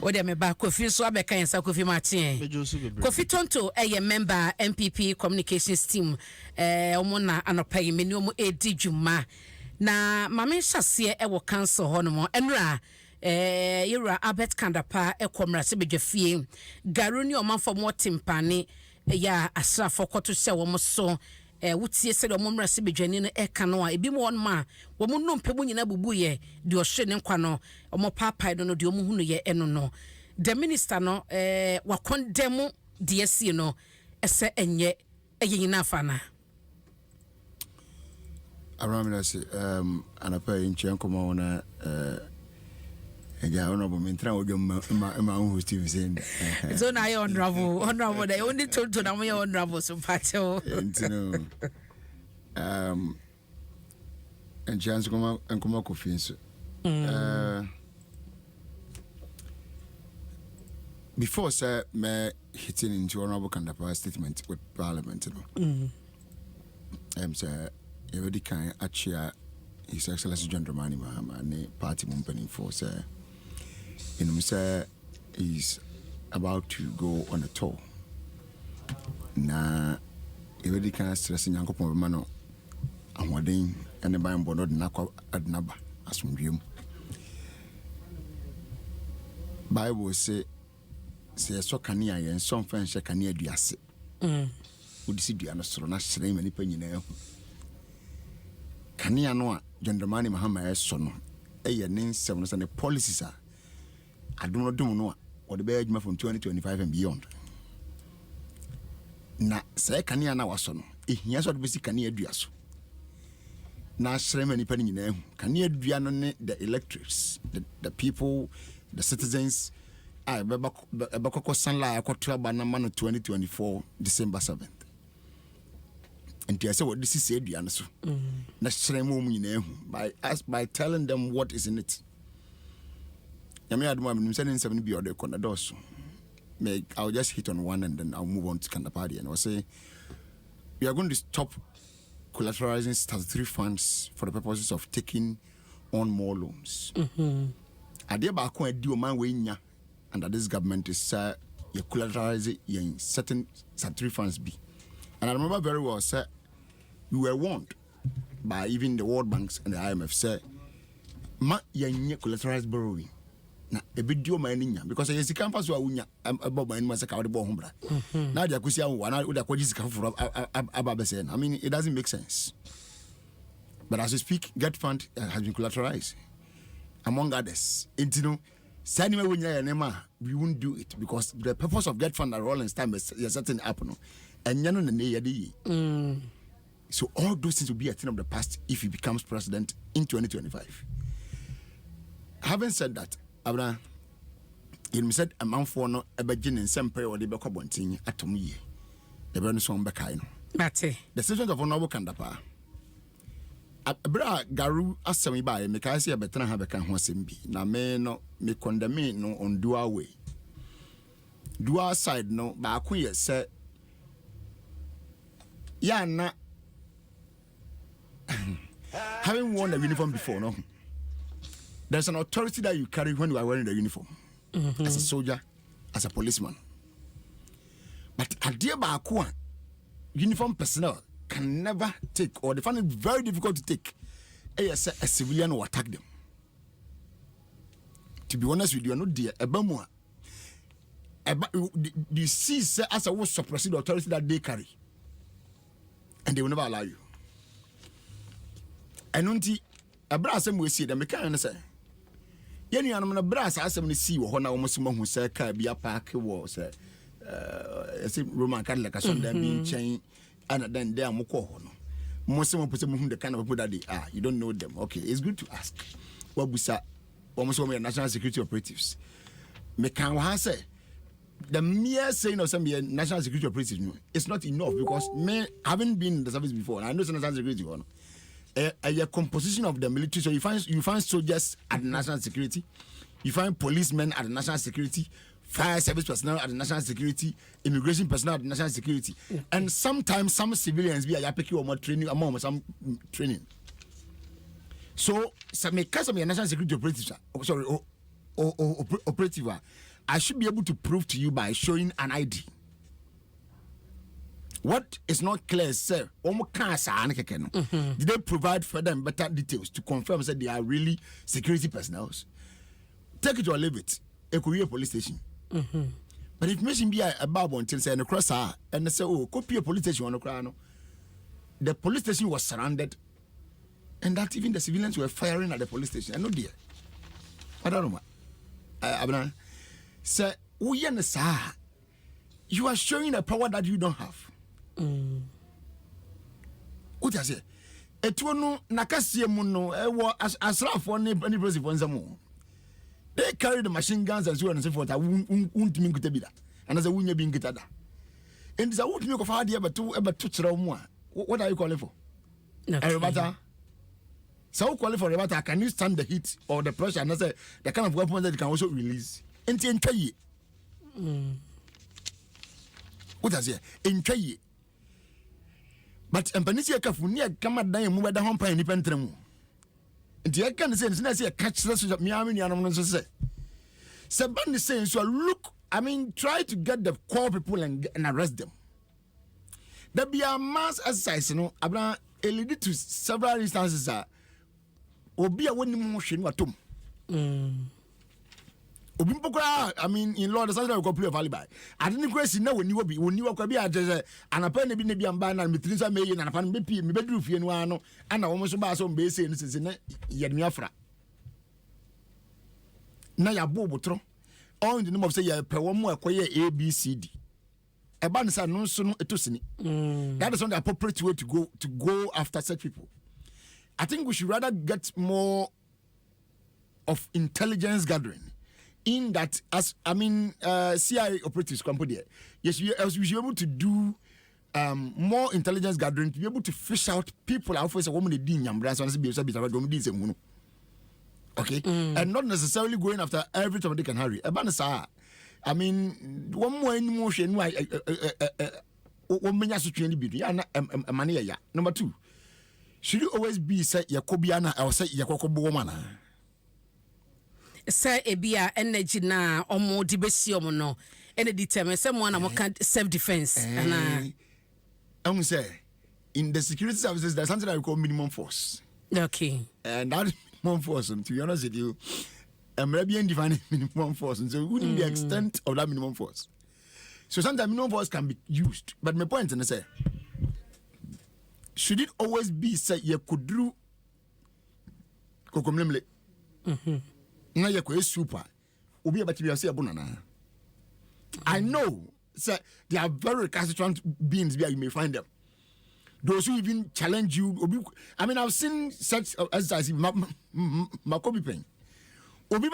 Ode me ba Kofi so abeka yensa Kofi Martin. Kofi Tonto member MPP communications team omo na anopai meni omo edi dwuma. Na mame hyase wo council ho no mo enra yura Albert Kandapa ekomra se bedwafie garoni omanfo mo timpane ya asrafo kwoto hye wo mo so wutie se do mo mra se bedwani no eka no a ebi mo won ma wo mo no mpemu nyina bubuye de ohwe ne nkwa no omo papai no de omo hunu ye eno no the minister no wa condemn DSC no ese enye nyina afana Aramilasi anapa inche nkoma wona eja honorable mentra ojo ma host saying so na you honorable they only told to na me honorable so patel ntino enche nkoma Kofi so before sir me hitting into honorable Kandapa statement with parliament sir you already can actually His Excellency John Dramani Mahama and party mumpany for sir sir is about to go on a tour na you already can stress in Yankopon Mano and Wading and the Bible not Nako Adnaba as from Dream Bible say so kania and some friends kania duase would see the answer na shame any penny Kania no John Dramani Mahama so no eye ne nsem no the policies are adom no or the bear from 2025 and beyond na say Kania na waso no ehia so de besi Kania dua so na shrem ani pani nyina hu Kania dua no ne the electors the people the citizens ebakoko sanla akoto aba na ma no 2024 December 7th and I say what this is said you so na shremu mu nyina hu by telling them what is in it yami adom Mpensenpensenmu bi ode kona doso I'll just hit on one and then I'll move on to Kandapadi and I'll say we are going to stop collateralizing statutory funds for the purposes of taking on more loans ade ba ko adi o man we nya under this government is you collateralize in certain statutory funds be. And I remember very well, sir, we were warned by even the World Banks and the IMF, sir, ma yenye collateralized borrowing. Na ebidio maninya because yes campus wa unya about my masaka the bombra. Now they akusia wana uda kwaji sika for ababesen. I mean it doesn't make sense. But as we speak, Get Fund has been collateralized among others. And you know, we won't do it because the purpose of Get Fund at Rollins time is certain happen. And so all those things will be a thing of the past if he becomes president in 2025. Having said that, Abra, you said a man for no a Bajin and Semper or the Becobonting at Tomi. The Bernison Bacino. That's it. The citizens of Honorable Kandapa. Abra Garu asked me by Mekasi a better have a can be. Na me no me condemn no on Dua way. Dua side no, but I said. Yeah, na having worn the uniform before, no. There's an authority that you carry when you are wearing the uniform, as a soldier, as a policeman. But a dear Bakua, uniform personnel can never take, or they find it very difficult to take, a civilian who attack them. To be honest with you, not dear, a bamua. You see, as a was suppressing the authority that they carry. And they will never allow you. And until a brass and we see them, we can't say. Yenny and a brass as we see what almost someone who said, be a park was a Roman Catholic, a Sunday being chained, and then they are Moko. Most someone put them the kind of people that they are. You don't know them. Okay, it's good to ask. What we say, almost all national security operatives. Mekan say. The mere saying of some national security operatives it's not enough because me haven't been in the service before. I know it's national security one. A composition of the military. So you find soldiers at the national security, you find policemen at the national security, fire service personnel at the national security, immigration personnel at the national security, and sometimes some civilians be a yapeki or more training among some training. So some national security operatives. operative, I should be able to prove to you by showing an ID. What is not clear, sir, did they provide for them better details to confirm that they are really security personnel? Take it or leave it. A Korea police station. But information be about until say and cross and they say, oh, copy a police station on the crown. The police station was surrounded, and that even the civilians were firing at the police station. I know, dear. I don't know. Abna, sir, you are showing a power that you don't have. What I say? Etuano nakasie muno asrafo ne presi fonzamo. They carry the machine guns and so on and so forth. I won't mean to be that. And as a wunya being get that. And this I won't make of idea but two trauma. What are you calling for? Rebata. So calling for Rebata, can you stand the heat or the pressure? And that's the kind of weapon that you can also release. In Kayi. What I say? In Kayi. But Mpensenpensenmu Kafunia come at them with the home pine Pentremu. And the can say, I catch this of Miami and say. Saban is saying, so look, try to get the core people and arrest them. There be a mass exercise, Abra, it lead to several instances. Or be a winning motion, what to. In law, the Sunday will play of alibi. I didn't question no when you will be and apparently be a ban and Mitrisa May and upon me bedroom Fianuano and I almost about some base in Yadmiafra. Naya Bobotro, all in the name of say per one more acquire ABCD. A band no soon to sini. That is not the appropriate way to go after such people. I think we should rather get more of intelligence gathering. In that, as CIA operatives company, yes, we should be able to do more intelligence gathering to be able to fish out people out for a woman okay, and not necessarily going after every time they can hurry. One more emotion. Number two, should you always be say Yakobiana or say Yakobo woman? Say ebia energy na omo di besi omo no ene determine someone am self defense and I say in the security services there's something that we call minimum force. Okay. And that minimum force, to be honest with you, Arabian defining minimum force, and so we need the extent of that minimum force. So sometimes minimum force can be used, but my point is, I say, should it always be say you could do kokomlemle? Na yekwe super obi abati say abunana. I know sir, they are very recalcitrant beings you may find them. Those who even challenge you. I've seen such as Makobi Pen. Obi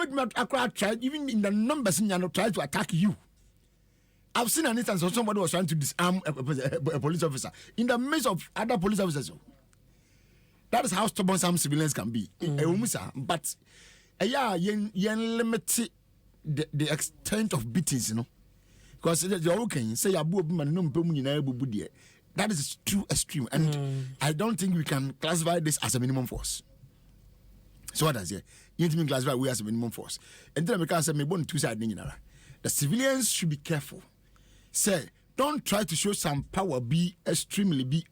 tried even in the numbers try to attack you. I've seen an instance of somebody was trying to disarm a police officer in the midst of other police officers. That is how stubborn some civilians can be. But yen limit the extent of beatings, because the okay say that is too extreme, and I don't think we can classify this as a minimum force. So what does it? You need to classify we as a minimum force. And then because I born two sides, the civilians should be careful. Say, don't try to show some power. Be extremely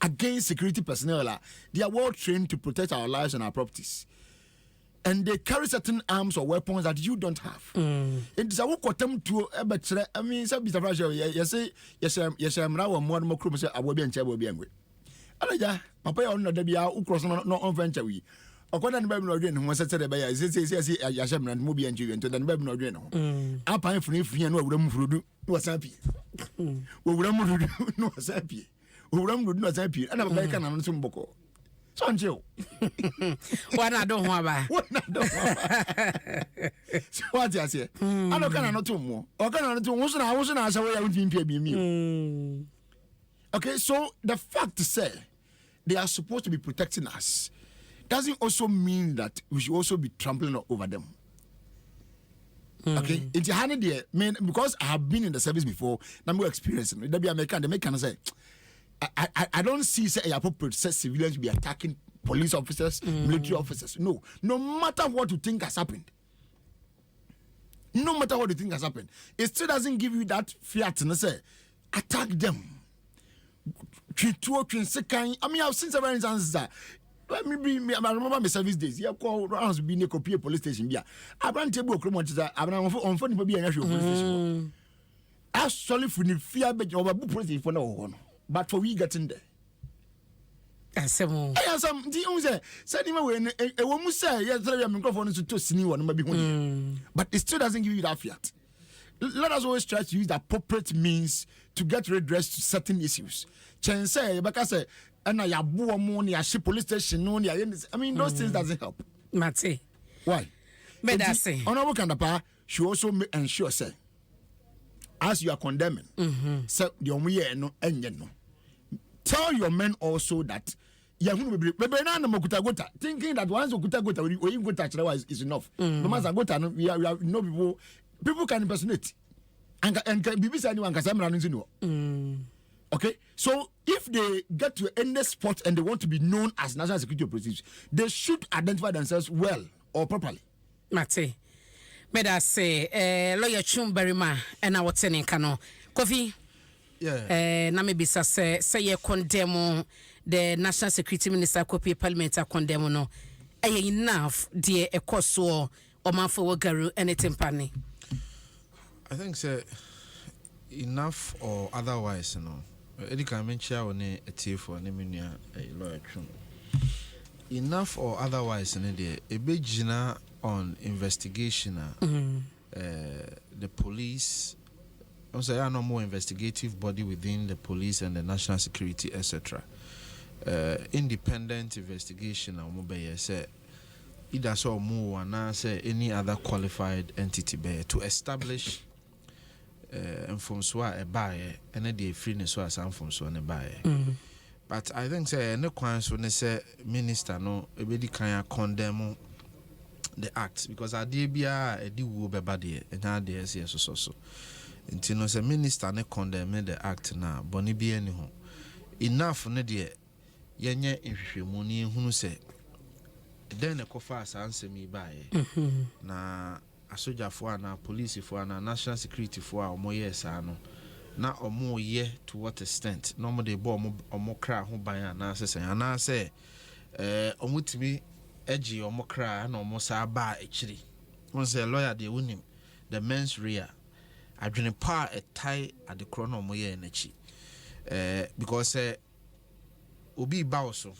against security personnel. They are well trained to protect our lives and our properties. And they carry certain arms or weapons that you don't have. It is a walk to some bit of Russia. Yes, I'm now one more crew. I will be in Chabu Biangue. Alaja, Papa on the Bia, who cross not on venture. According to Bible Nordian, who said by Yasham and Mobi and Julian to the Bible Nordian. Up I free and what would was happy. What would no happy. Who would not happy. And I'm like an some boko. Sancho. What I don't want. So what I say? I don't cannot do more. Or cannot do most of I wasn't as away I would be me. Okay, so the fact to say they are supposed to be protecting us doesn't also mean that we should also be trampling over them. Okay, it's a honey there, man, because I have been in the service before, number experiencing the American, the American say. I don't see say appropriate say civilians be attacking police officers, military officers. No matter what you think has happened, No matter what you think has happened, it still doesn't give you that fiat and say, attack them. I mean, I've seen several instances that. I remember my service days. Yeah, call rounds be near Kopia police station. Yeah, I ran table of I ran on phone to be an actual police station. Actually, for the fear, but over police for no one. But for we getting there. I some the only said him when a woman say, yes, I am microphone to sneeze one, maybe one. But it still doesn't give you that fiat. Let us always try to use the appropriate means to get redress to certain issues. Chen say, because and I have money, I ship police station, no, I mean, those things doesn't help. Mate. Why? But I say, Honorable Kandapa, she also ensure, say, as you are condemning, so your way no, and no. Tell your men also that thinking that once you go touch is enough. No matter go to we have no people can impersonate and can be anyone can okay, so if they get to any spot and they want to be known as national security operatives, they should identify themselves well or properly. Mate, may I say, lawyer Chumberima and our tenant cano coffee. Yeah. Na maybe say you condemn the national security minister copy parliament condemn no. Enough dear a course or man for garu anything panny. I think say enough or otherwise, you know. Eddie can mention on a tea for an a lawyer. Enough or otherwise, a big gina on investigation. The police. Also, there are no more investigative body within the police and the national security, etc. Independent investigation, say either so more and say any other qualified entity to establish from swa a buyer and the freeness was some from swan a buyer. But I think say no quans when they say minister no everybody can condemn the act because I did be a do body and now there's yes so. Until no minister ne condemn the act na boni bi ani ho enough ne de yenye nhwehwemu ni hunu se den ne kofa asansem yi baaye na asojafo ana policefo ana national security fo a omoye sa no na omoye to what extent no mo de bo omo kra ho ban ana sesen ana se omutimi agi omo kra na omo sa ba ekiri won say lawyer de wonim the mens rea adwene pa a tie at the chrono moye enachi because obi baoso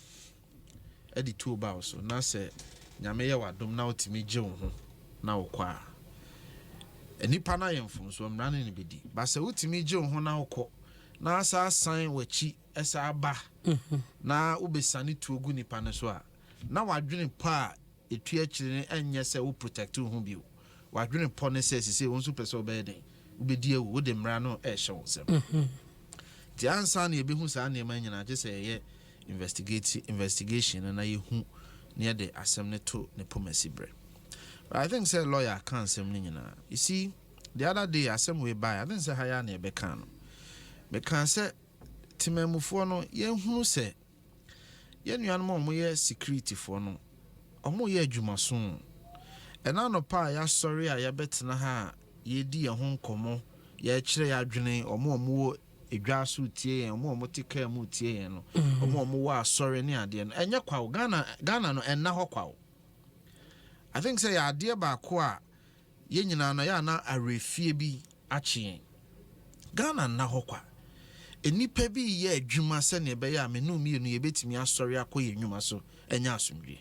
edi two baoso na se nyame ye wadom na otimi gye wo ho na wokwa enipa na yemfo so mra ne bedi ba se otimi gye wo ho na wokọ na asa san wachi esa aba na ubesani tuogu nipa ne so a na wadwene pa etu akire enye se wo protect wo ho bio wadwene po ne se sisi won so pese obeden ubedi ewu de mra no e hye wonsem ti ansa na ebehu sa na ema nyina je se ye investigation na ye hu near the assembly to ne pomasi bre. But I think say lawyer can sem nyina. You see the other day assembly by I think say haya na be kan. Me kan say timamufo no ye hu say ye nuanom mo ye security fo no omo ye adwumaso. Ena no pa ya sorry a ye betena ha ye di ye ho nkomo ye kire ya adwene omo Dwaso tie omo tika mu tie no omo wa sorry ne ade no enye kwawo Ghana no enna ho kwawo. I think say ade ba ko a ye nyina no ya na arefie bi ache Ghana na ho kwa enipa bi ye adwuma se ne be ya menu mi no ye betimi asori akoye nnwuma so enya asomdwe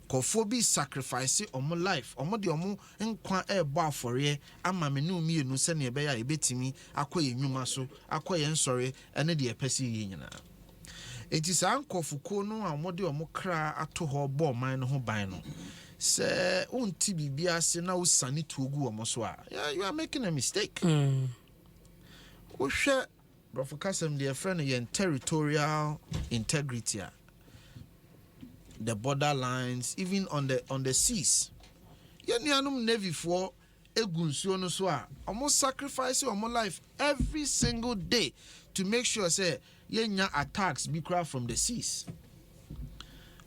kofo bi sacrifice omo life omo de omo nkwa ebo afore ama menu mienu se ne be ya ebetimi akoye nnwuma so akoye nsore ene de epesi yi nyina enti sa nkofuko no omo de omo kra ato ho bo man no ho ban no se unti bibia se na usani tuogu omo so a you are making a mistake. Wo hwe brofo kasem de friend yen territorial integrity the borderlines, even on the seas. Yenianum Navy for egunsuo no so a almost sacrifice your life every single day to make sure say yenya attacks be craft from the seas.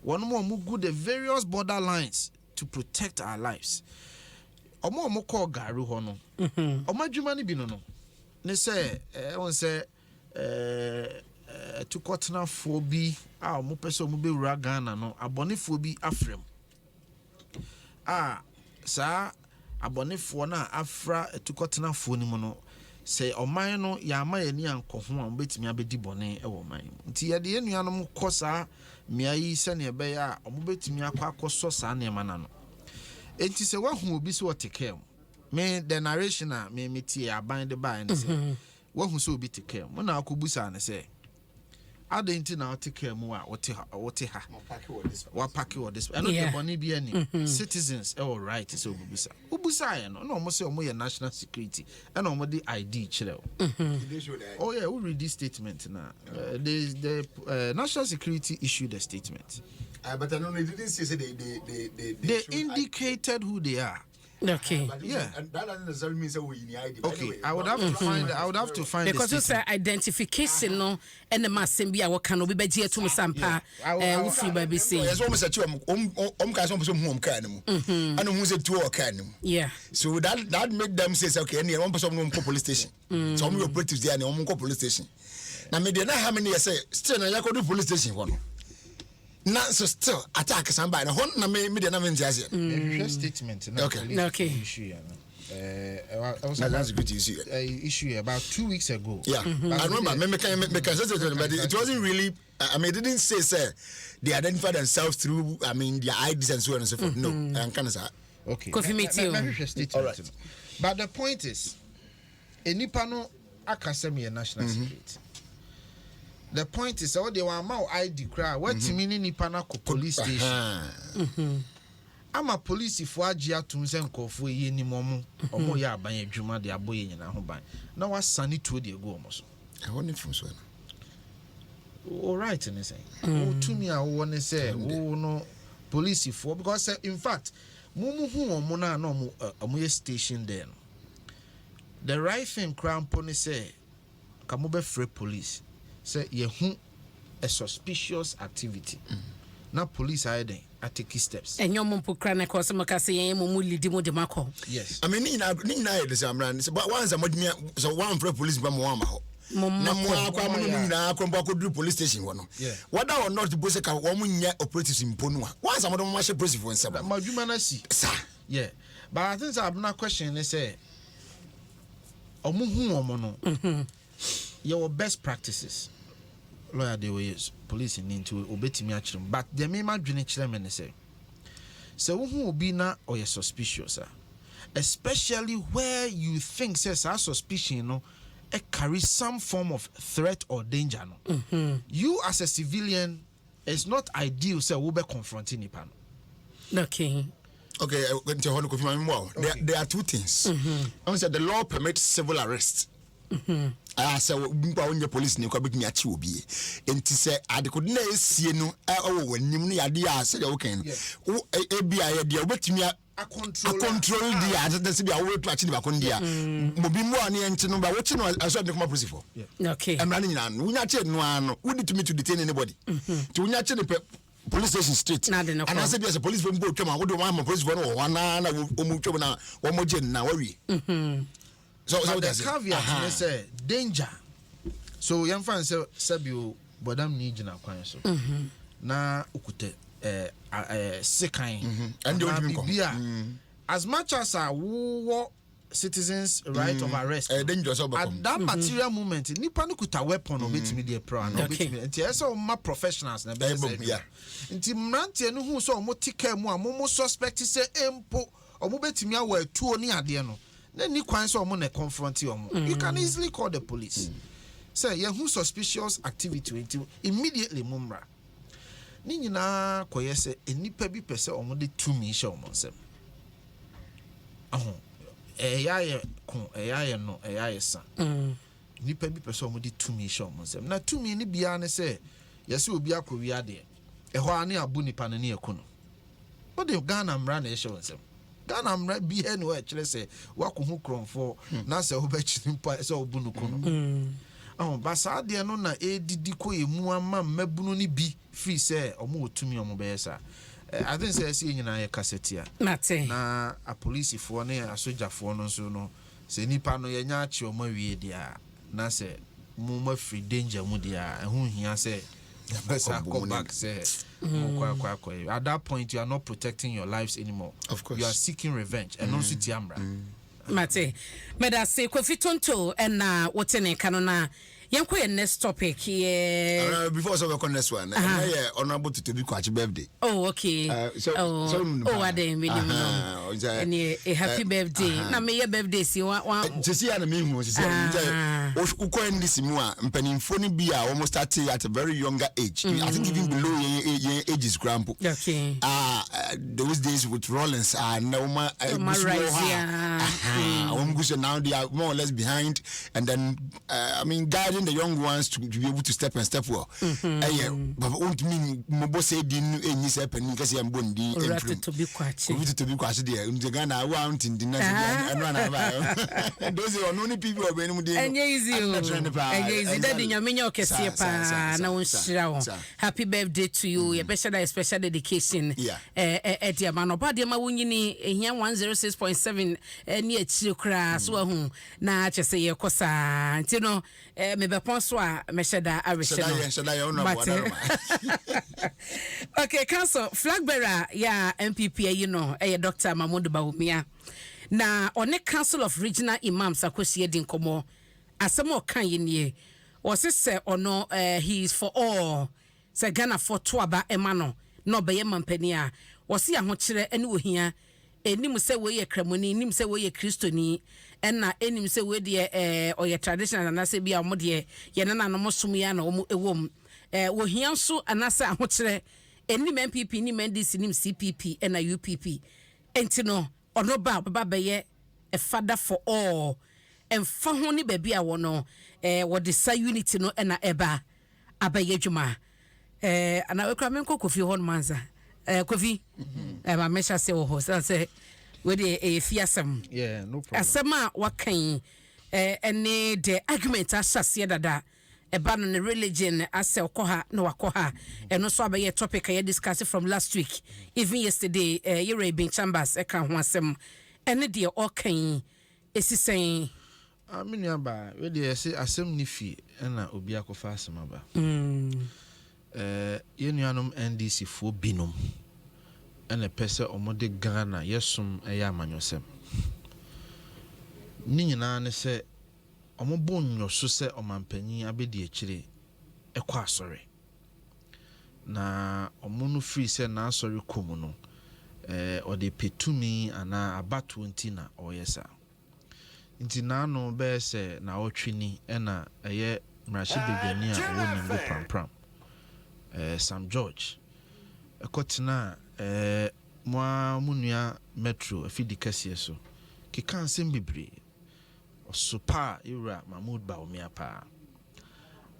One more mugu the various borderlines to protect our lives. omo call garu ho no omo adwuma no bi no ne say won say to kotna fo bi a omo pese omo be wura Ghana no abonefo bi afrem sa abonefo na afra to kotna fo ni mu no say oman no ya ma yani ankoho a betimi abedi bone e wo man nti ye de enuanom kosa miayi se ne be ya omo betimi akoso sa ne ma na no enti se wahu obi se wotekem me the narration a me metie aban de ba ne se wahu se obi tekem mo na akobusa ne se adenti na wotekem a wote ha wa pack what this and the bone bi ani citizens all right so obusa ye no mo se omo ye national security and omo the ID chire oh yeah we read this statement now the national security issued a statement but I know they didn't say they indicated who they are. Okay. Yeah. And that doesn't necessarily mean that we need ID. Okay. Anyway, I would have to find because it's identification no and the mass sembia what can be beje to sampa we free by be say. Yes, almost at you ka some home kan mu. And who say two kan mu. Yeah. So that make them say okay, any one person no police station. So we operatives there no police station. Now me dey na how many say still na yakodo police station for no. Na so still attack somebody na hon na me dey na me ntiase. Statement na okay. Issue that's a good issue. Issue about 2 weeks ago. Yeah. I remember me can but it wasn't really I mean it didn't say they identify themselves through I mean their IDs and so on and so forth. No. I can't say. Okay. All right. But the point is enipa no akasemi national security. The point is all they want my ID cry what meaning nipa na police station. I'm a police if wajia tunse nkofo ye ni momo omo ya aban adwuma de aboye nyina ho ban na wasane to de go omo so I want it from so all right and say o to me a wo ne say wo no police for because in fact mumu hu omo na na omo ye station there no the right thing crown pony say kamo be free police say ye hu a suspicious activity na police hiding I take steps and your mum put crane cause makase ye mumu lidi mo de mako. Yes I mean ni na the same ran but once amodimi so one free police ba mo ama ho na mo akwa mo ni na akwa mbo akodu police station ho no whether or not the police ka wo mo nya operatives imponu a once amodo mo police for nsaba madwuma na si yeah but I think I'm not questioning say omo hu omo no your best practices lawyer they will use police into obetimi achirem but the me madwene kire me ne say so who be na or you suspicious especially where you think says our suspicion no it carries some form of threat or danger no you as a civilian it's not ideal say we be confronting nipa no okay there are two things the law permits civil arrest so mpa police ne kwa betimi achi obi enti se adekode na esie no wanim no yade a se de wo kan e bia ye de obetimi a control dia at se bia wo to achi ne ba kon dia mobi mo ani enti no ba wo chi no aso de kuma police for okay emra ni nyina no wunya chi no ano wo need to detain anybody to wunya chi ne police station street and I said yes police for mbo twema wo do ma police for no wana na wo mu twema na wo mo je na wo wi so the caveat they say danger so young fan say sabio bodam ni gina kwan so na ukute sekan and bibia as much as wo citizens right of arrest at that material moment nipa no kuta weapon obetimi dey pro and obetimi nti eso ma professionals na be say nti mrantie no hu so mo tika mu a mo suspect say empo omo betimi awa atuo ni ade no then ni kwan so omo na confront you can easily call the police say yeah who suspicious activity immediately mumra ni nyina koye say enipa bi pese omo de tumi hye omo nsem eyaye ko eyaye no eyaye sa nipa bi pese omo de tumi hye omo nsem na tumi ni bia ne say yesi obi akowi ade eho ani abu nipa ne ekono but the Ghana mra na hye onsem Ghana mra bi anywhere kire say wakohu kronfo na say obachi nipa say obunu kono basa de no na edidi ko emu ama mabunu ni bi free say omo otumi omo be yesa I think say see nyina ye cassette mate na a police for ne a soldier for no so no se nipa no ye nya achi o ma wie dia na se mu ma free danger mu dia ehun hia se come back say at that point you are not protecting your lives anymore. Of course you are seeking revenge and non suit amra mate meda se Kofi Tonto na wotene kanona yanko your next topic here before so we next one honorable to be quite birthday. Oh okay. I didn't really know. A happy birthday. Na me your birthday si one see na me hu see uko end this mu a mpanimfo ni bi a almost start at a very younger age. I think even below your age is grandpa. Okay. Those days with Rollins now now they are more or less behind, and then I mean guiding the young ones to be able to step well. But won't mean mobo say din any step and because I'm bondi to be quite there. The Ghana want in the and run about those are only people who are and easy that in your menu happy birthday to you. A special dedication. At your man about the Mawuni here 106.3 near Chukra so na say your cosa you know maybe Ponswa Meshada okay council flag bearer yeah MPP you know Dr. Mahmoud Bawumia na on the council of regional imams akosi edin komo asemo kan yenie was say ono he is for all say Ghana for toaba emano no be mampani a was ya ho kire ene ohia enim se we ye kramoni enim se we ye kristoni enna enim se we de oye traditional na se bia omode ye na no mosom ya na omo ewom wo hia so anase ahokire enim MPP ni MDC nim CPP na UPP enti no ono ba be ye a father for all emfa ho ni ba bia wo no wo de sa unity no na eba abaye dwuma ana we kra men Kofi hon manza Kofi ma mesha se wo ho say we dey fiasam no problem asema wakan ene the argument asase dada eba no ne religion ase okoha na wakoha eno so abaye topic I discussed from last week even yesterday Yere bin Chambers e kan ho asem ene de okan esisen amini aba we dey say asem ni fi na obi akofa asem aba yenuanom NDC fo binom ene pese omode Ghana yesum eya amanyosem ni nyina ne se omobo nyoso se omampanyin abedi akire ekwa asore na omono free se na asore komu no ode petumi ana abato nti na oyesa nti na no be se na otwini ena eye mrashi bedwani a woni ngo prampram Sam George ekotena mwa munua metro afidi kase so keka nsem bebre osupa ira Mahmoud Bawumia pa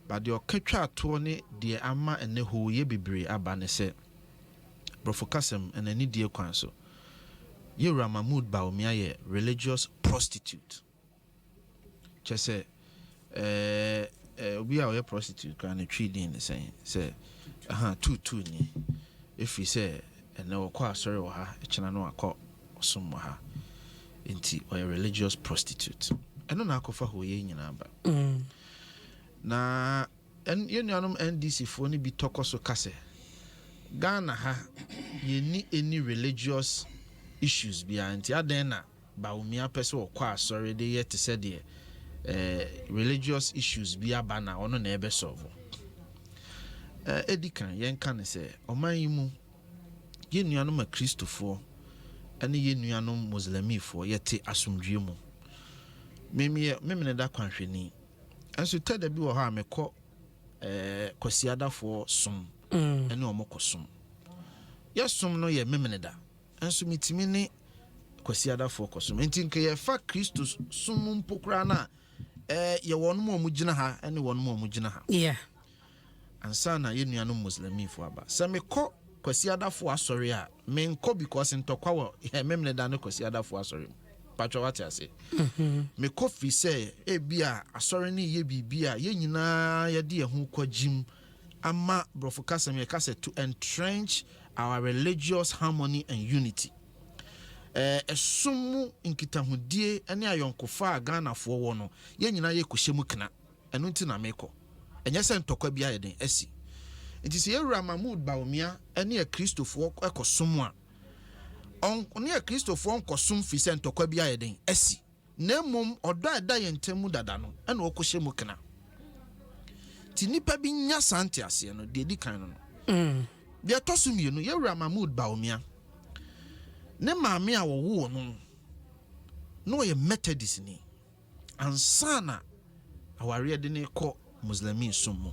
ba de okatwa ato ne de ama ene ho ye bebre aba ne se brofokasem enani die kwan so ira Mahmoud Bawumia ye religious prostitute chese obi a we prostitute kan treating the same say two ni if you say and no kwa sorry wa ha echina no akọ osum ha enti or a religious prostitute eno na akofa ho ye nyina ba na en yenuanom NDC fo ni bi tokoso kase Ghana ha ye ni any religious issues bi anti aden na Bawumia pese okwa sorry de ye te said de religious issues bi abana ono na ebe solve edikan yenka ne se oman yi mu yenuanom Kristofo ene yenuanom Muslimifo yete asomdwe mu memene da kwanhweni enso tada bi wo ha mekọ kwasiadafo som ene omokosom yesom no ye memene da enso mitimi ne kwasiadafo kosom enti nke ye fa Kristo som mpokra na ye wonmo omugina ha ene wonmo omugina ha ansana yenuanom Muslimifo aba semekọ kwasiadafo asori a menko because ntokwa wo memne da ne kwasiadafo asori patcho wate ase me kofi say bia asori ne ye bibia ye nyina ye de ho kwagim ama brofokasem ye kase to entrench our religious harmony and unity. Esumu nkitahudie ene ayonkofa Ghana fo wo no ye nyina ye kohyemu kna eno nti na meko enye se ntokwa bia ye den asi nti se yewura Mahmood Bawumia ene ya Kristofo ekosom a ne ya Kristofo onkosom fi se ntokwa bia ye den asi na mom odo ada ye ntemu dada no ene okohyemu kna ti nipa bi nya sante ase no de di kan no bia tosumie no yewura Mahmood Bawumia ne maame a wo no ye Methodist ni ansana aware de ne kɔ Muslimin sumu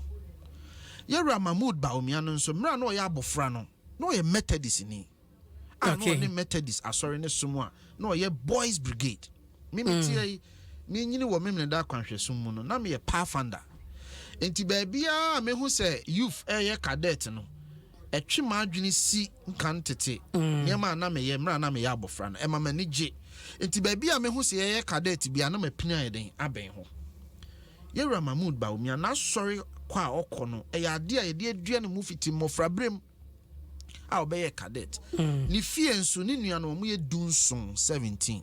yewura Mahmood Bawumia no nso mra no ye abofra no ye Methodist ni no ne Methodist asɔre ne sumu a no ye Boys Brigade mimitie me nyini wo memne da kwanhwɛ sumu no na me ye Pathfinder enti baabia me hu sɛ youth ye cadet no etwe madwene si nkan tete niema na meye mra na meye abofra no ema mani gye enti baabia me hu se ye cadet bia na mapina yeden aben ho yewura Mahmood Bawumia na sorry kwa okɔ no ade a yede adua no mu fiti mmofra brem a obeye cadet ni fie nso ni nua no mo ye dunson 17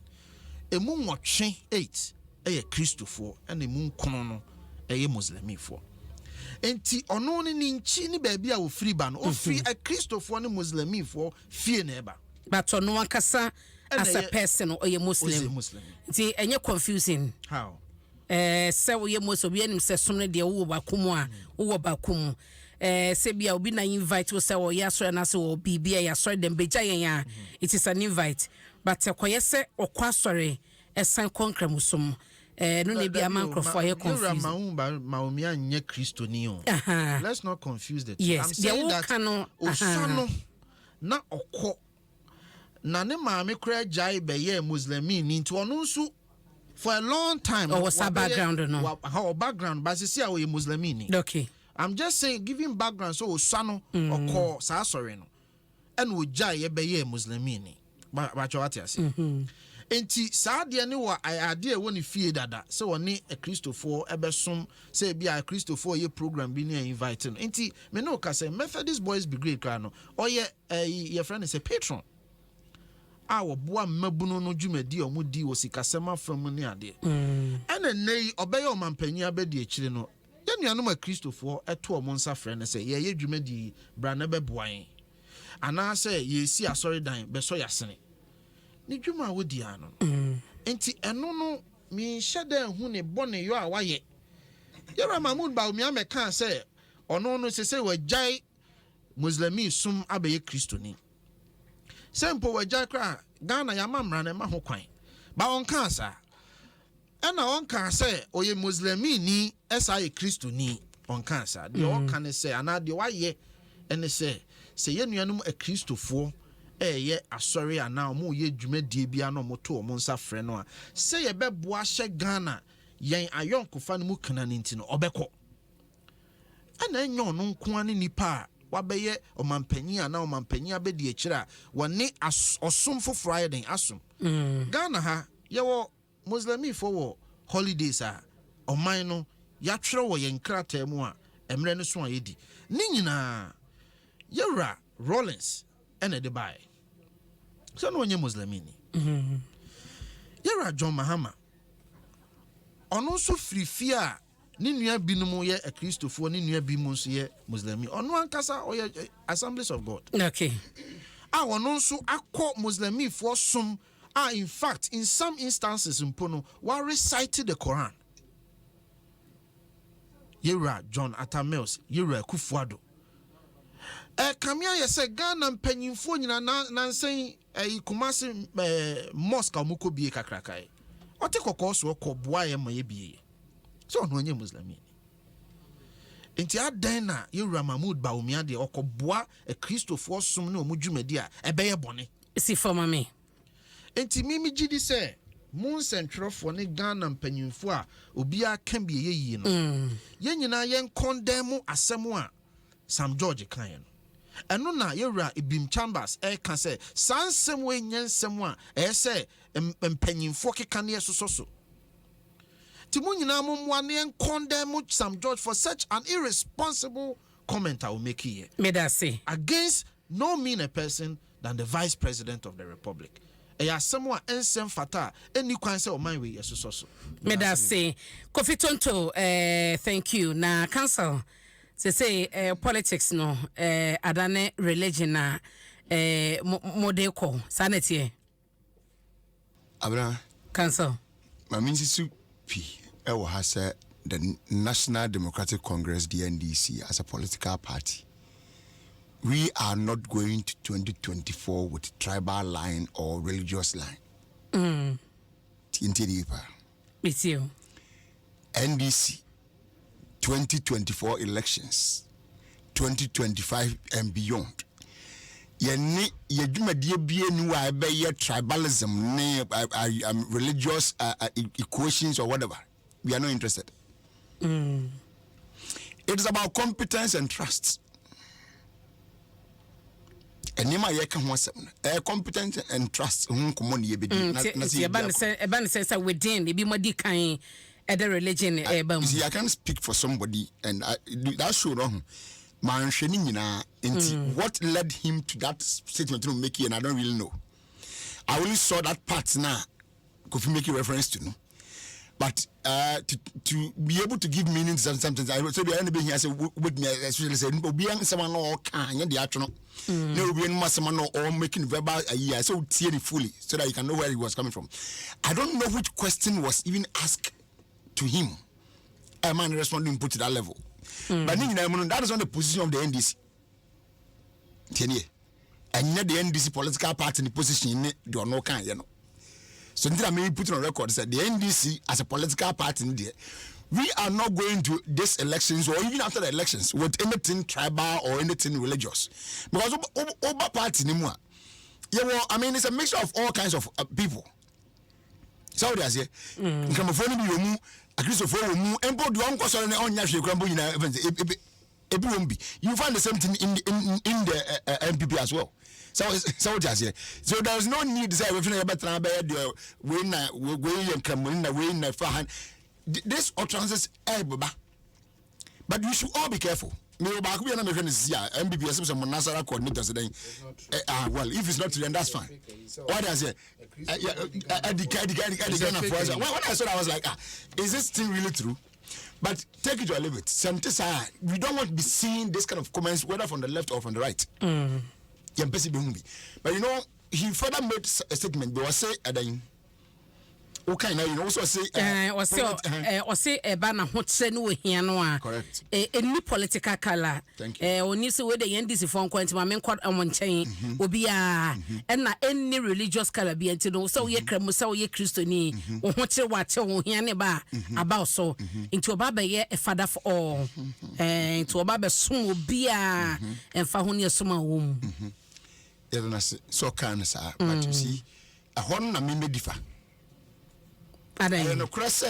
emu nwɔtwe 8 eye Kristofo ene mu nkono no eye Muslimifo enti ono ni nchi ni baby a wo free ba no o free a Kristofo ne Muslimifo fie na eba but ono akasa as a person or a Muslim nti enye confusing how se wo ye Muslim obi anim se somne de wo ba kumu a wo ba kumu se bia obi na invite wo se wo ya so na se wo bibia ya so dem beja yen a it is an invite but koye se okwa sore esan konkre musum no ne bia man crofo ye confused Mahumia nye Kristoni o let's not confuse the two. Yes, I'm saying that osano na okɔ na ne maame kura jai be ye Muslimin nti ono nso for a long time what's our background no how background but see how you Muslimin okay I'm just saying giving background so osano okɔ sa sorry no and wo jai be ye Muslimin ba what you say enti saade ne wa ade e woni fie dada se woni a Kristofo ebesom se bia a Kristofo ye program bi ne invite no enti me no ka say Methodist Boys Brigade kra no oye your friend is a patron a wo boa mabunu no dwumadi omudi wo sikasema from ne ade ene nei obeye omampani abedi akire no ye nuanom a Kristofo eto omo nsa frɛ ne se ye dwumadi bra na beboan ana se ye si asori dan beso yasene ni dwuma wodi ano enti eno no mi hyeda hu ne bone yo a waye yewura Mahmood Bawumia me kan say ono no se wajai Muslimi sum abeye Kristoni sempo wajai kra Ghana ya mamra ne ma ho kwan ba on kan sa ena on kan say oye Muslimi ni esa ye Kristoni on kan sa de on kan say ana de waye ene say ye nuanum a Kristofo ye asori ana mo ye dwumadie bia no mo to mo nsa frɛ no a se ye beboa hye Ghana yen ayonkofa no mu kana nti no obekɔ ana enyo no nko ani nipa wabeye omampanyi ana omampanyi abedi akira woni osum foforo ayeden asum Ghana ha ye wo Muslimifo wo holidays a oman no ya twere wo yen krata mu a emre no so ayedi ni nyina yewura Rollins ene de bai so no onye Muslimini yewura John Mahama ono so frifie a ni nua binom ye a Kristofo ni nua bi mu so ye Muslimi ono ankasa o ye Assemblies of God okay a ono so akọ Muslimifo som in fact in some instances mpono wa recite the Quran yewura John Atamels yewura Kufuado kamia yese Ghana mpanyimfo nyina nansen Kumasi mosque amuko bie kakrakai ote kokko so kɔboa ye maye bie so ono onye Muslimi enti adan na yewura Mahmood Bawumia de okɔboa a Kristofo som ne omudwumadi a ebeye bone si forma me enti mimi gidi se Mpensenpensenmu ne Ghana mpanyimfo a obia kan bie ye no ye nyina ye condemn asɛm a Sam George kan no eno na yewura Ibim Chambers ka say sansem we nyensem a say mpanyimfo keka ne sososo ti mu nyina mo moa ne condemn Sam George for such an irresponsible comment I will make here me that say against no meaner person than the Vice President of the Republic. Someone Nsem fata any kwan say o man we yeso. Me da say Kofi Tonto thank you. Na council say politics no adane religion na modeko sanity. Abra council. Ma minsi su pi ewo ha say the National Democratic Congress (NDC) as a political party. We are not going to 2024 with tribal line or religious line. It's you. NDC 2024 elections, 2025 and beyond. Tribalism, religious equations or whatever. We are not interested. It is about competence and trust. And competence and trust. Within the religion. See, I can't speak for somebody, and that should wrong. What led him to that statement to make it, and I don't really know. I only saw that part now. Could you make a reference to no? But to be able to give meaning to something, I would say the enemy here with me, especially say, being someone or can the actual no being someone or making verbal so tear fully so that you can know where he was coming from. I don't know which question was even asked to him. A man responding put to that level. But that is not the position of the NDC. And yet the NDC political party in the position do no kind, you know. So I mean, put on record that the NDC as a political party in India, we are not going to these elections or even after the elections with anything tribal or anything religious. Because over party anymore. Yeah, well, I mean, it's a mixture of all kinds of people. So they say, come on, you find the same thing in the MPP as well. So there is no need to say this utterances, but you should all be careful. Well, if it's not true, then that's fine. What I say? When I saw that, I was like, is this thing really true? But take it or leave it. Sometimes we don't want to be seeing this kind of comments, whether from the left or from the right. But you know, he further made a statement. They were say, okay, now you also say, Bana Hotsenu Hianoa. Correct. Any political color. Thank you. When you say whether the NDC phone coins, my men caught a one chain, will be and any religious color be until so ye cremusa ye Christoni, or what you watch on Hianeba about so into a baba ye a father for all, and to a baba soon will be and Fahunia Suma womb. So kind, sir, but you see, a horn and me differ. No cross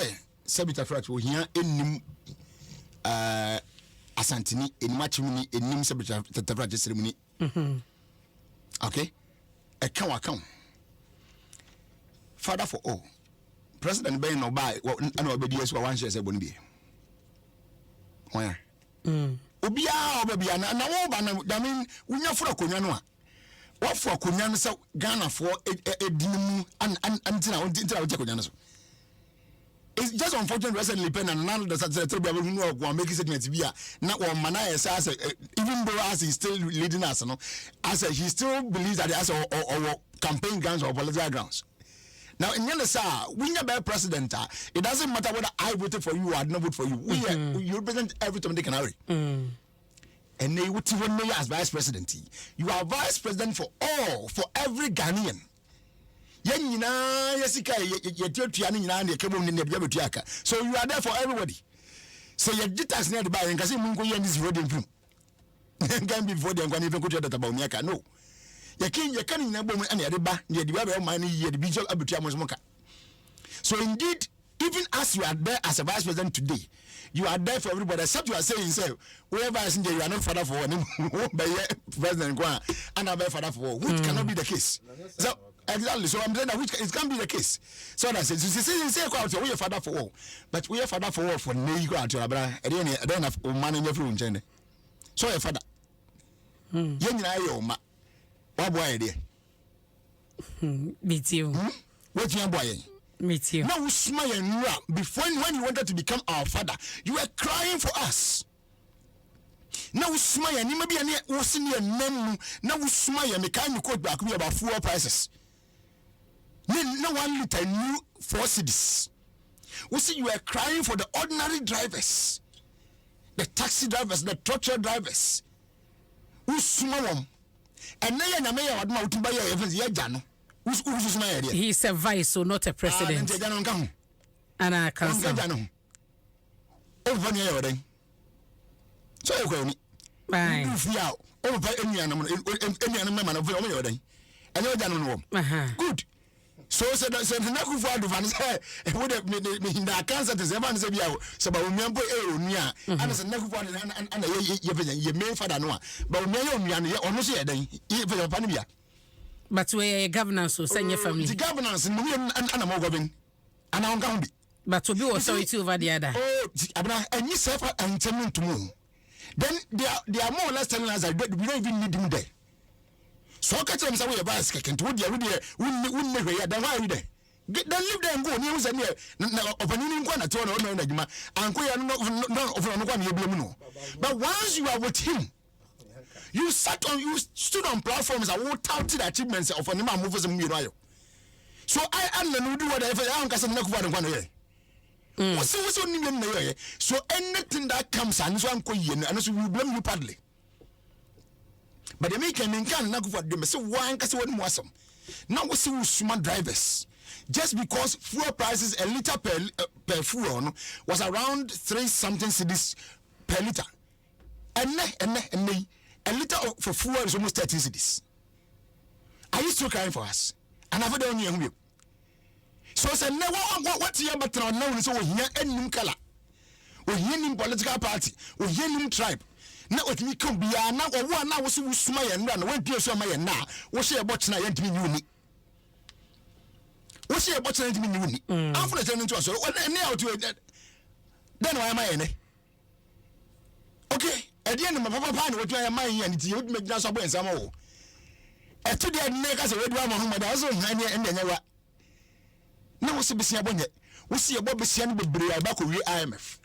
Sabita Frat will hear in Asantini in matrimony in Nim Sabita Tafra ceremony. Okay, a come. Father for all. President Bay no buy what obedience one shares a bonby. Where? Ubia, baby, and I mean, we know for a Kunyanoa. What for Kunyan so Ghana for a dim and until I take Kunyanos. It's just unfortunate recently pen and none of the making statements via not one manaya says even though as he's still leading us, no, as he still believes that he has or campaign grounds or political grounds. Now in Yenasa, when you're a president, it doesn't matter whether I voted for you or I did not vote for you. You represent every Tom, Dick and Harry. And they would even me as vice president. You are vice president for all, for every Ghanaian. So you are there for everybody. So you details near the bar and Kasi Mungo Yen is ready to can be before them when even go to the Bamiaka. No. You can't never any other bar near the other money, the visual Abutiamos Moka. So indeed, even as you are there as a vice president today, you are there for everybody. Except you are saying, say, whoever is in there, you are not father for one, President Guan, and I'm father for which cannot be the case. So exactly. So I'm saying that which it can be the case. So that's it. You say, we are father for all, but we are father for all for Nego at your brother. I don't have money in your room, Jenny. So your father. What boy there? Meet you. What you boy? Meet you. Now smile and rap. Before when you wanted to become our father, you were crying for us. Now smile and maybe any was in your name. Now smile and can you quote back about fuel prices? No 1 liter new 4 cedis. We see you were crying for the ordinary drivers, the taxi drivers, the truck drivers. Who small one? And now you're not going to buy your jano. He's a vice, so not a president. And I can't say. Over near your day. So you're going to over any animal of your day. And you're done. Good. So said the Naku Van say, would have made the cancer to Zeman Zabia, so about remember Eonia, and as a Naku and your main father, no, but Mayon, almost a day, even your Panibia. But we governance will send your family. The governance and animal government, and I'm going. But to be authority over the other. Oh, and you suffer and tell me to move. Then they are more or less telling us that we don't even need him there. So catch them away a basket and told you, wouldn't then why are you there? Then live there and go near us and near opening one at all, and we are not over one year. But once you are with him, you stood on platforms and all touted achievements of an imam movers and Mirayo. So I will do whatever I am casting one way. What's your name? So anything that comes and so I'm going and so we blame you partly. But they make a man can't for them. So one can say what was some. Now we see smart drivers. Just because fuel prices a liter per fuel was around 3 something cedis per liter. And a liter for fuel is almost 13 cedis. Are you still crying for us? And I've done you. So I said, no, what's your baton now? So we hear any color. We hear political party. We hear tribe. Now with me come beyond now or one now was smile and run when Pierce on my now. What's your bottom? I ain't me uni. What's your bottom? I ain't me uni. After the turning to us, and now to it. Then why am I in it? Okay, at the end of my papa, what I am I and you would make us up and some more. At today, make us a red one on my dozen and then what? Now what's the busy abundant? We see a Bobby Sian with Bria back with IMF.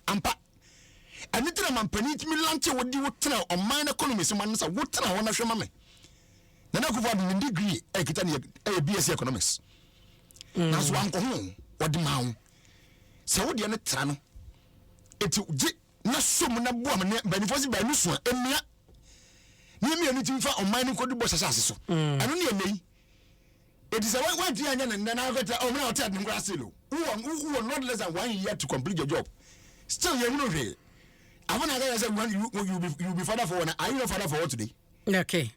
And little man penny me lunch with you on mine economy, so man, so what I want to show me. Then I go for a degree, a BSc economics. That's one go home, what the mound. So what the other time? It's not so many woman, but it was by Lucia, and me. Near me anything for on mine could do boss assassin. I don't need me. It is a one year and then I got a now tell them Grassilo, who are not less than 1 year to complete your job. Still, you're not here. I want to say when you be father for one. Are you a father for what today? Okay.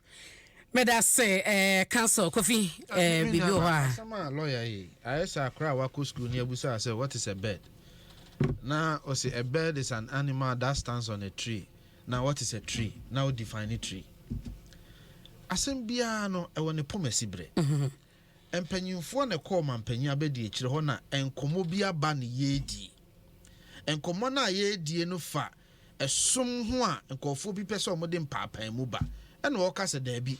May I say, council coffee, Bibi. Some lawyer, I say, I cry, walk to school near Busa. I say, what is a bed? Now, I say, a bed is an animal that stands on a tree. Now, what is a tree? Now, define a tree. I say, Biano, I want to pomesi bre. And penyinfo na call man penya be di chire ho na enkomo bia ba ne yedi. Enkomo na yedi no fa esom ho a enkofo bi pese omode mpapan mu ba. E na wo ka se da bi.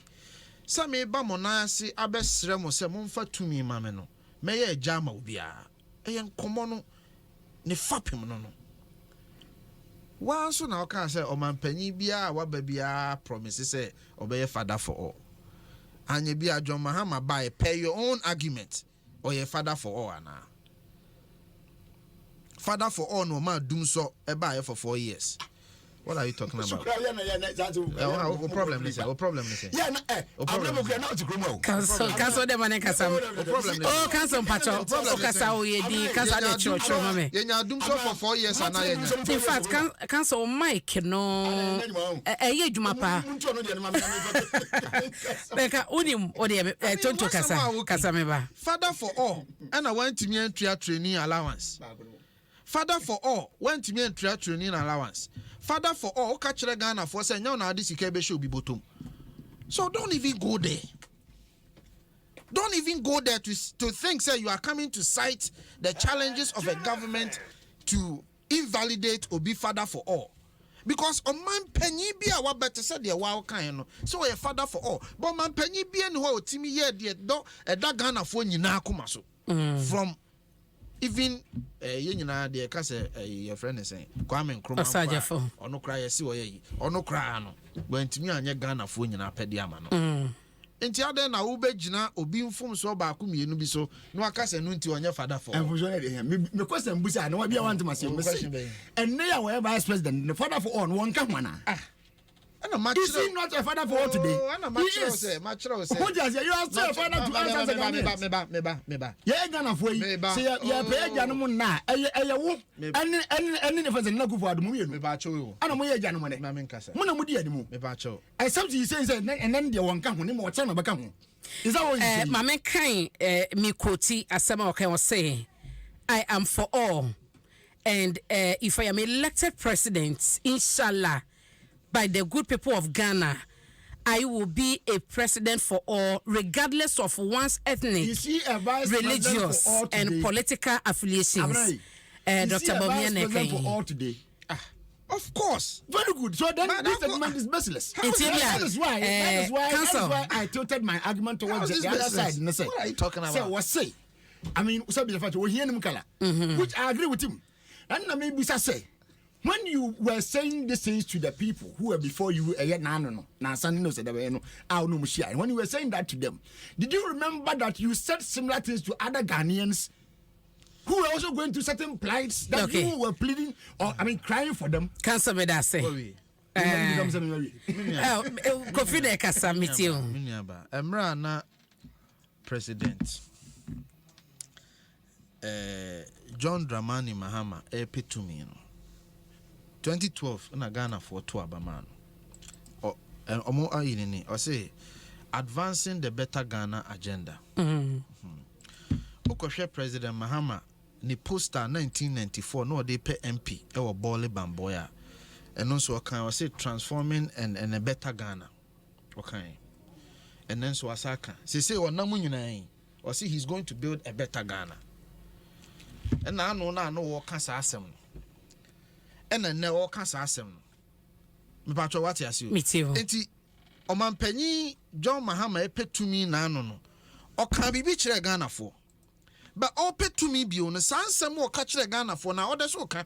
Sa me ba mo na ase abesre mo se mo mfa tumi ma me no. Me ye agya ma obia. E enkomo no ne fapem no no. Wanso na wo ka se o man panyi bia wa ba bia promise se obeye father for all. And you be a John Mahama by pay your own argument or your father for all now. Father for all no man doom so a buyer for 4 years. What are you talking about? What problem is it? What problem is it? Yeah, I'm never going out to Grimo. Cancel the money, oh, cancel Pacho, Casa, we Casa de Church, Mammy. You're doom so for 4 years and in fact, cancel Mike, no, a year, Mapa. Becca Unim or the Tonto Casameba. Father for all, and I went to me and training allowance. Father for all went to me and training allowance. Father for all, catch the Ghana for saying, no, now this is should be bottom. So don't even go there. Don't even go there to think, say, you are coming to cite the challenges of a government to invalidate or be father for all. because on man penny be a what better said the wow kind so a father for all but man penny be and ho Timmy ye dear dog a dagana for you now come so from even the case your friend is saying Kwame Nkrumah or no cry see or no cry no when to me and your Ghana for you na pediamano enti ade na wo begina obi mfom so ba ko mienu bi so no aka se no nti onye father for and for me question busa na wa bia want to say and na ya vice president the father for all one ka hwana is he not a father for all today? He is. Who just you are still a father to answer me. Yeah, Ghana for you. Say you pay Janamu na. Any difference na go for Adom you. Me ba cho. Ana mo ye Janamu ne. Na me nkasa. Mo na mo di adimu. Me ba cho. I something you say and then the one ka ho ne mo cha na baka ho. Is that what you say? Mama kan me quote asema o kan say I am for all and if I am elected president inshallah by the good people of Ghana, I will be a president for all, regardless of one's ethnic, religious, and political affiliations. Dr. Bomianeke. For all today. Of course. Very good. So then this argument is baseless. That is why I tilted my argument towards the other side. What are you talking about? Say what say? I mean, we hear him color, which I agree with him. And maybe say. When you were saying these things to the people who were before you, when you were saying that to them, did you remember that you said similar things to other Ghanaians who were also going through certain plights that you were pleading or crying for them? Cancer me that say. Kofi de kasa mitio. Emra na president John Dramani Mahama petumi no 2012 na Ghana for two abaman omo ayini o say advancing the better Ghana agenda. Okoshe President Mahama ni poster 1994 no dey pe MP e wo Bole Bamboya and also kan o say transforming and a better Ghana okay and then so asaka say onamu nyina o say he's going to build a better Ghana and na no wo kan sa asem and then all cancer asem. Me patcho what you me too. Enti omampanyi John Mahama epetumi na ano no. Oka bibi kire Ghana for. But all petumi bi on sansem o ka kire Ghana for na oda so ka.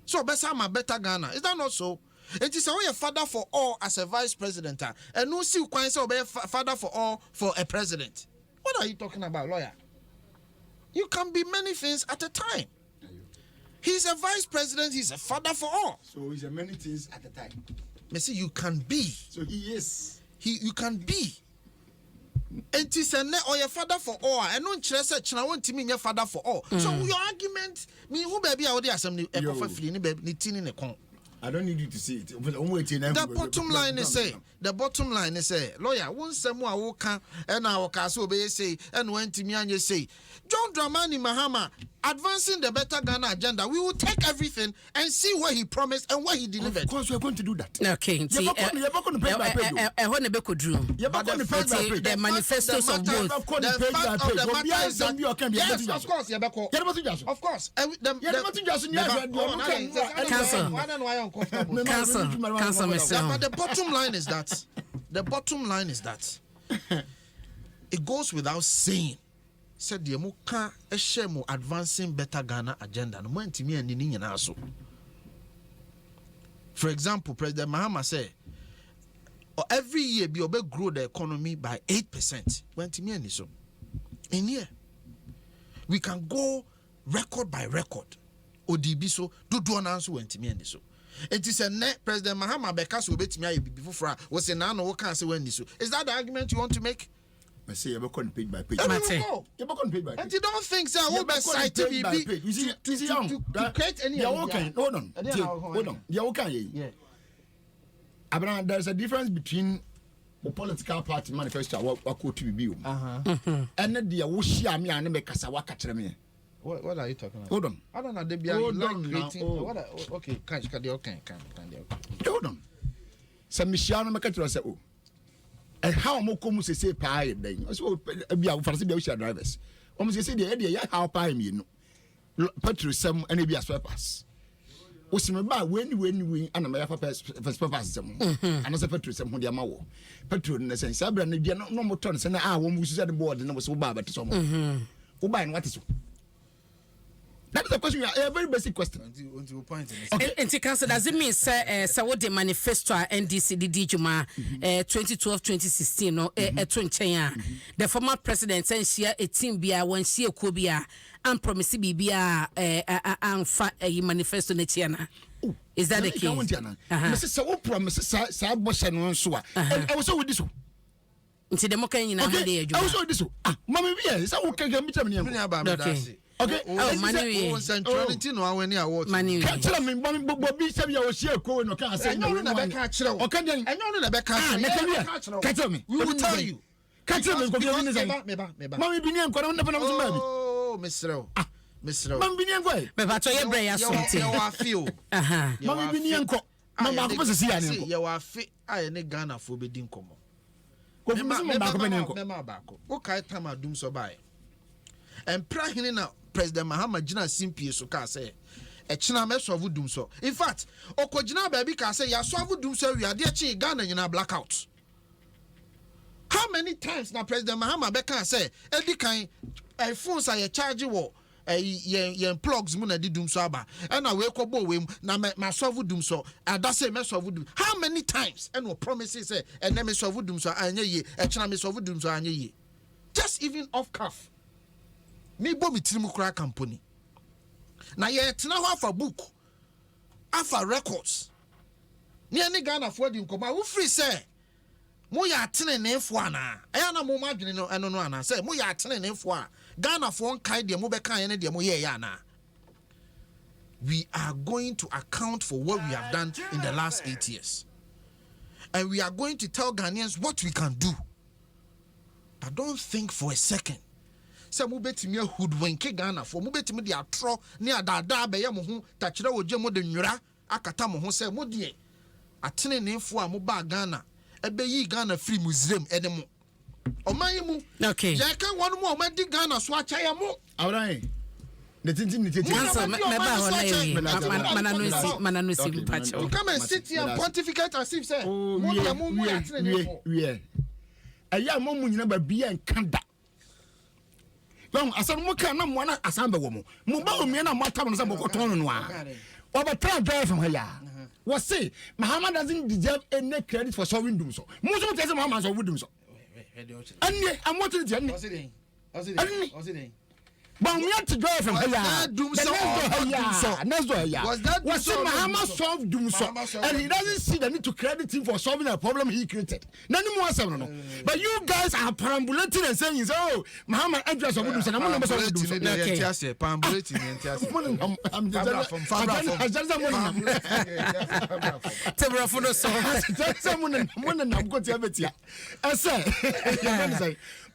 So besa ma better Ghana. Is that not so? Enti say we father for all as a vice president and no see kwan say be father for all for a president. What are you talking about, lawyer? You can be many things at a time. He's a vice president, he's a father for all. So he's a many things at a time. Messi, you can be. So he is. You can be. And he said, or your father for all. And no church, I want to mean your father for all. So your argument, me who baby out there, some I don't need you to see it. The bottom line is say, lawyer, once someone will come and our castle be say, and when Timian say, John Dramani Mahama advancing the better Ghana agenda, we will take everything and see what he promised and what he delivered. Of course, we're going to do that. Okay, you're not going to pay by page. The manifestos of both. Yes, of course, of course. Cancel myself. But the bottom line is that it goes without saying. Said the muka eshemo advancing better Ghana agenda no ntimi ani ni nyina so. For example, President Mahama said every year be obe grow the economy by 8%. Ntimi ani so. In here we can go record by record. ODB so do na so ntimi ani so. It is a net President Mahama beka so obetimi aye bibi fofora wo se na no wo kan se wani so. Is that the argument you want to make? I say you're going page by page. You're going page by page. And you don't think so? We'll be cited you see, to create any. You're okay. Hold on. You're okay. Yeah. Abraham, there's a difference between a political party manifesto what could be. And then the Wushia me and make Kasawaka Treme. What are you talking about? Hold on. I don't know. They be creating. Okay, can hold on. Some Michiano Macatro say, oh. And how Mokomu say pie then? So be our fancy drivers. Almost say the idea how pie me no. Petrol some and be as well pass. Osimeba when and my first purpose and as a petrol some dia mawo petrol in the sense abra na dia no more turn say na wo mu the board na was so bad to some who buy what is that is a question, a very basic question. Okay, and council does it mean say what the manifesto NDC did Juma 2012-2016 no the former president said she a team bia when she kubia and promise bibia and manifesto netiana. Is that the case? Mrs. So promise sa bosha no so I was so with this one. Nti dem kan nyina ma dey adwuma. I was so with this one. Mama bia say wo kan mi tell me. Okay. Oh, money. Centrality no awani award. Money. Tell me, Bobby said you was here ko no can say no na be catch you. Okay then. I know na be catch you. Catch me. We will tell you. Catch me go be on say. Mama bi ni enko na na so ma bi. Oh, Mr. Mama bi ni enko e. Me ba to ye bre ya something. You are feel. Mama bi ni enko. Mama ko se ya ni enko. You are fit I ne Ghana fo be din komo. Ko fi me ba ko be ni enko. Me ma ba ko. O kai time adum so bai. And prahini na President Mahama Jina Simpie so ka say e china me so dum so. In fact, okojina baby ka say ya so dum so wi ade chi Ghana nyina blackout. How many times na President Mahama be ka say edi kan phones are charge wo yen plugs mu na di dum so aba e na we kobo we na ma so dum so ada say me so dum. How many times and no promises say and me so dum so anya ye e china me so dum so anya ye. Just even off cuff. Me bo mi tirimu kura company na ye tena ho afa book afa records ni ani Ghana for di nkoma wo free say mo ya tene nefo ana aya na mo madwene no eno no ana say mo ya tene nefo a Ghana for kai de mo be kan ye de mo ye ya ana. We are going to account for what we have done in the last 8 years, and we are going to tell Ghanaians what we can do. But don't think for a second say mo betimi ahudwenke Ghana for mo betimi de atro ne adada be ye mo ho tachira oje mo de nwura akata mo ho say mo de atene nefo a mo ba Ghana ebe yi Ghana free Muslim ene mo oman mu okay je kan wonu mo ma di Ghana so acha ya mo awran the tintin so me ba ho na yi manano si mpacho you come and sit here and pontificate as if say mo de mo atene nefo we aya mo mu nyina ba bia nkanda. Long asan mo kan na mo na asan be wo mo ba o mi na mo atam no say mo koton no a oba try drive from here we say Muhammad doesn't deserve any credit for solving doom so mo so tell say Muhammad solve doom so and I'm watching it and but we have to drive from here doom so next door here was that Muhammad solve doom so and he doesn't see the need to credit him for solving a problem he created none more no but you guys are perambulating and saying oh Muhammad address of doom so I'm not solve doom so okay perambulating I'm telephone so someone na go to betia I say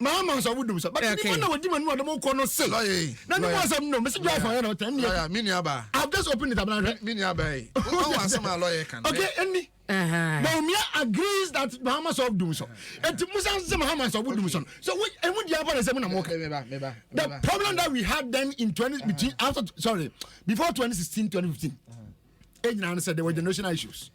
Muhammad solve doom so but when we demand no dem ko no say no no me say drive for here 10 years me niaba I've just opened it up now me niaba o wa say my lawyer can okay any Baumia agrees that Muhammad solve doom so and Musa say Muhammad solve doom so we and we dey about say me na mo the problem that we had then in 20 between after before 2016 2015 age now said there were generational issues.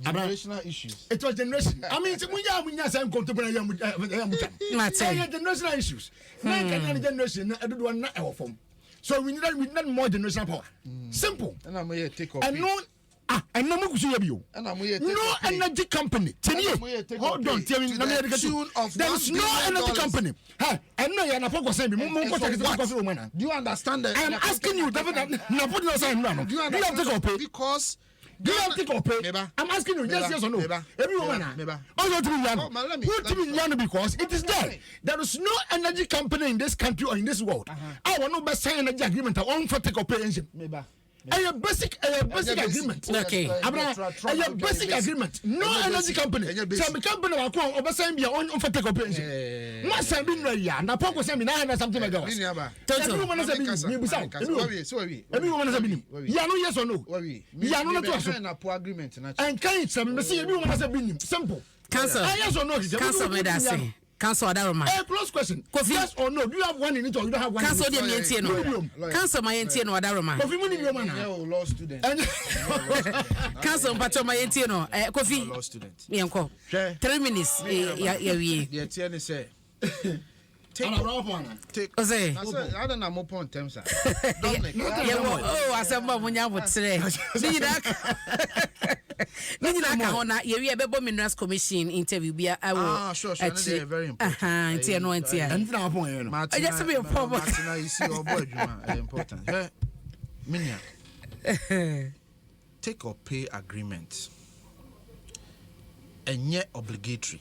Generational issues. It was generation. I mean, we have some contemporary generational issues. Generation, I don't want our form. So we need more generational power. Simple. And I'm here take off. And no, and no energy company. Hold on, tell me. There is no energy company. I know you're not focusing. Do you understand that? I am asking you, do you understand? Because do you have to take or pay? I'm asking you, yes or no? Everyone. Also to be young because it is there. There is no energy company in this country or in this world. I want no best energy agreement. I want for take or pay engine. A basic agreement. Okay. A basic agreement. No energy company. Some company will come over saying be on for take or pay engine. Must have been right here. Now, Poko sent me 900 something like that. Everyone has been. Everyone has been. Yeah, no, yes or no. Yeah, no, not to agreement. And can you say everyone has been simple. Cancel. Yes or no? Cancel me that say. Council Adaroma. Close question. Kofi. Yes or no? Do you have one in it or you don't have one? Council in it? de Mientino. Council my Entieno Adaroma. Kofi money be man. Law student. Council Pacho my Entieno. Kofi. Law student. Yanko. 3 minutes. Yeah. The TN say. Take. Ose. I don't know more point terms. Oh, I said Munya would say. Nina Hona, you Bebo Minerals Commission interview. Be I will. Sure. Very important. And now point. I just be a problem. You see your boy, important. Minya. Take or pay agreement. And yet obligatory.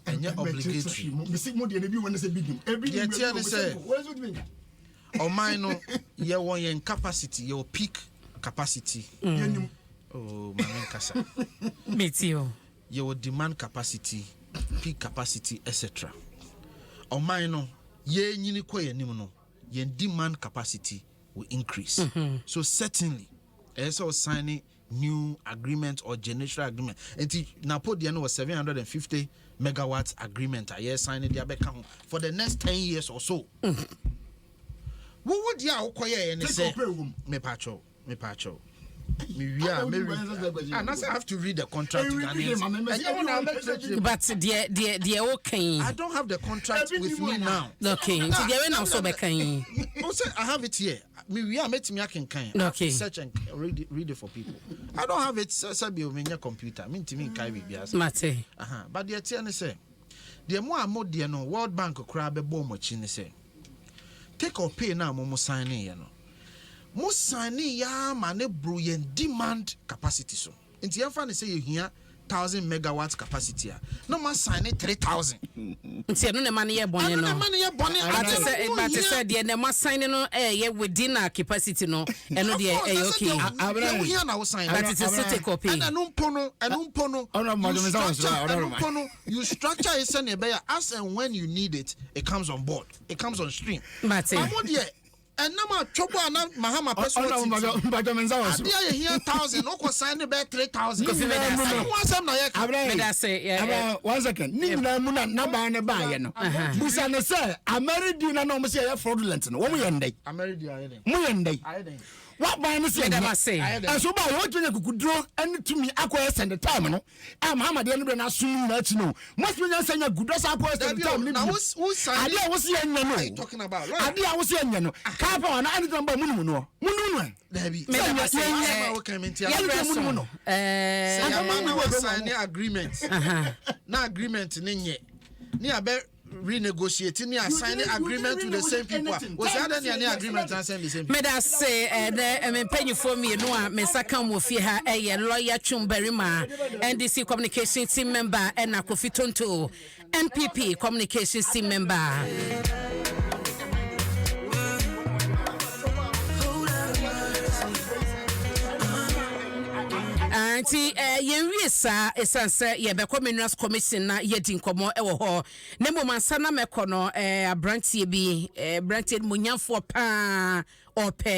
And yet obligatory. Or minor, you want your capacity, your peak capacity. Oh, my kasa. Me too. Your demand capacity, peak capacity, etc. Or minor, ye nini kwa ye nimuno, your demand capacity will increase. So certainly, also signing new agreement or generational agreement. And Napoleon was 750 megawatts agreement. I signing the account for the next 10 years or so. What would you acquire and say? Me pacho. And I have to read the contract. But dear, okay. I don't have the contract with me now. Okay, so they're not so bad. I have it here. We are meeting me. I can okay. Search and read it for people. I don't have it. Sabi on your computer. Mean to me, kai bibias. Mate. But the TN say, the more and more dear no World Bank crab a bomb chin say. Take or pay now, Momo signing, you know. Most signing ya man brilliant demand capacity so. In the fan say you hear 1,000 megawatts capacity. No more signing 3,000. See, no money here bonnet. No money here bonnet. But I said the more signing no within our capacity no. And no the okay. I hear now sign. But it's a take or pay. And umpono. You structure it send as and when you need it, it comes on board. It comes on stream. But and now trouble and Mahama person. I hear 1,000. No ko sign be 3,000. One second. Nina muna naba ne ba ye no. Busa ne say Ameridi na no mo say fraudulent no. Wo mo yendai. Ameridi aye den. Mo yendai. What by me say? And so by what you could draw and to me acquire send the time no. I'm Hamad the end na soon let no. Must be send a good acquire the time. Now who signed? I was here no. Talking about. I was here no. Carpa and I don't know Munu. There be. Sign agreement. Na agreement ninye. Ni abe renegotiating near signing agreement with the same people. Was there any agreement and send the same people? Me that say Mpenyu for me no me saka mo fi ha lawyer Chumberima NDC communication team member and Kofi Tonto MPP communications team member. Anti yenwie sa esanse ye be communals commission na yedi nkomo e wo ho ne mo mansa na mekono abrantie bi brantie munyafo pa ope